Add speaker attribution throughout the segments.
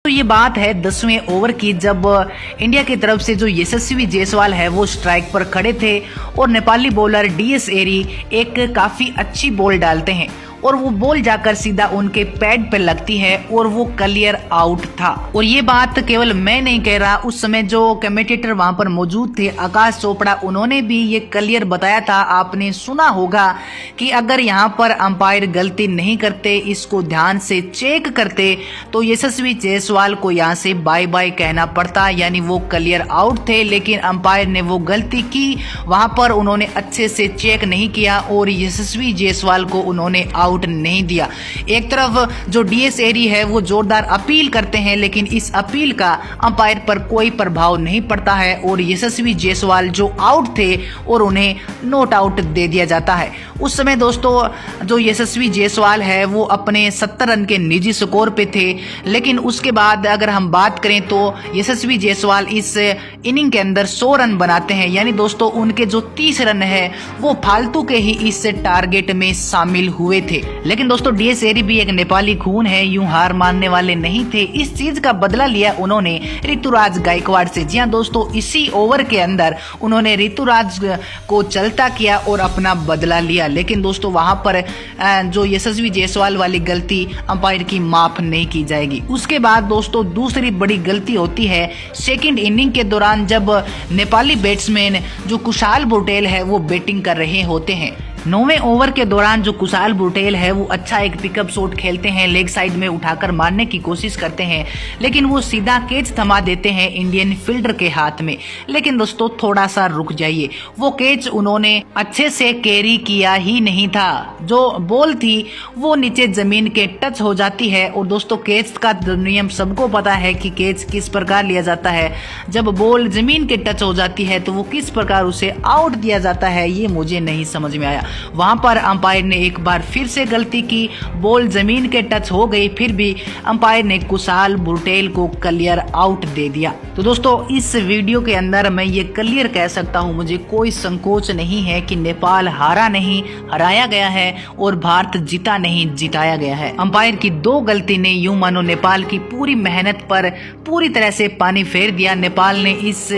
Speaker 1: तो ये बात है 10वें ओवर की, जब इंडिया की तरफ से जो यशस्वी जायसवाल है वो स्ट्राइक पर खड़े थे और नेपाली बॉलर डीएस एरी एक काफी अच्छी बॉल डालते हैं और वो बॉल जाकर सीधा उनके पैड पे लगती है और वो क्लियर आउट था। और ये बात केवल मैं नहीं कह रहा, उस समय जो कमेंटेटर वहां पर मौजूद थे आकाश चोपड़ा, उन्होंने भी ये क्लियर बताया था। आपने सुना होगा कि अगर यहाँ पर अंपायर गलती नहीं करते, इसको ध्यान से चेक करते, तो यशस्वी जायसवाल को यहाँ से बाय बाय कहना पड़ता, यानी वो क्लियर आउट थे। लेकिन अंपायर ने वो गलती की, वहां पर उन्होंने अच्छे से चेक नहीं किया और यशस्वी जायसवाल को उन्होंने आउट नहीं दिया। एक तरफ जो डीएस एरी है वो जोरदार अपील करते हैं, लेकिन इस अपील का अंपायर पर कोई प्रभाव नहीं पड़ता है और यशस्वी जायसवाल जो आउट थे और उन्हें नॉट आउट दे दिया जाता है। उस समय दोस्तों जो यशस्वी जायसवाल है वो अपने 70 रन के निजी स्कोर पे थे, लेकिन उसके बाद अगर हम बात करें तो यशस्वी जायसवाल इस इनिंग के अंदर 100 रन बनाते हैं, यानी दोस्तों उनके जो 30 रन है वो फालतू के ही इस टारगेट में शामिल हुए थे। लेकिन दोस्तों डीएस एरी भी एक नेपाली खून है, यूं हार मानने वाले नहीं थे। इस चीज का बदला लिया उन्होंने ऋतुराज गायकवाड़ से। जी हां दोस्तों, इसी ओवर के अंदर उन्होंने ऋतुराज को चलता किया और अपना बदला लिया। लेकिन दोस्तों वहां पर जो यशस्वी जायसवाल वाली गलती अंपायर की माफ नहीं की जाएगी। उसके बाद दोस्तों दूसरी बड़ी गलती होती है सेकंड इनिंग के दौरान, जब नेपाली बैट्समैन जो कुशाल बुटेल है वो बैटिंग कर रहे होते हैं। 9वें ओवर के दौरान जो कुशाल बुटेल है वो अच्छा एक पिकअप शॉट खेलते हैं, लेग साइड में उठाकर मारने की कोशिश करते हैं, लेकिन वो सीधा कैच थमा देते हैं इंडियन फील्डर के हाथ में। लेकिन दोस्तों थोड़ा सा रुक जाइए, वो कैच उन्होंने अच्छे से कैरी किया ही नहीं था। जो बॉल थी वो नीचे जमीन के टच हो जाती है और दोस्तों कैच का नियम सबको पता है कि कैच किस प्रकार लिया जाता है। जब बॉल जमीन के टच हो जाती है तो वो किस प्रकार उसे आउट दिया जाता है, ये मुझे नहीं समझ में आया। वहां पर अंपायर ने एक बार फिर से गलती की, बॉल जमीन के टच हो गई, फिर भी अंपायर ने कुशाल बुटेल को क्लियर आउट दे दिया। तो दोस्तों इस वीडियो के अंदर मैं ये क्लियर कह सकता हूं, मुझे कोई संकोच नहीं है कि नेपाल हारा नहीं, हराया गया है और भारत जीता नहीं, जिताया गया है। अंपायर की 2 गलती ने यूं मानो नेपाल की पूरी मेहनत पर पूरी तरह से पानी फेर दिया। नेपाल ने इस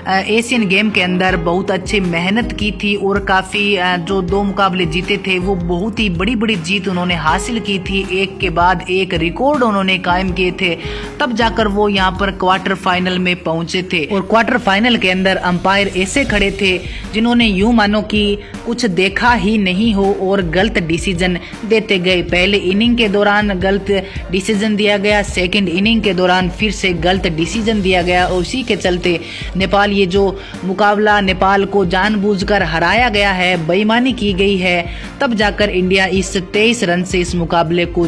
Speaker 1: एशियन गेम के अंदर बहुत अच्छी मेहनत की थी और काफ़ी जो 2 मुकाबले जीते थे वो बहुत ही बड़ी बड़ी जीत उन्होंने हासिल की थी, एक के बाद एक रिकॉर्ड उन्होंने कायम किए थे, तब जाकर वो यहाँ पर क्वार्टर फाइनल में पहुंचे थे। और क्वार्टर फाइनल के अंदर अंपायर ऐसे खड़े थे जिन्होंने यूं मानो कि कुछ देखा ही नहीं हो और गलत डिसीजन देते गए। पहले इनिंग के दौरान गलत डिसीजन दिया गया, सेकेंड इनिंग के दौरान फिर से गलत डिसीजन दिया गया और उसी के चलते नेपाल ये जो मुकाबला नेपाल को जानबूझकर हराया गया है, बेईमानी की गई है, तब जाकर इंडिया इस 23 रन से इस मुकाबले को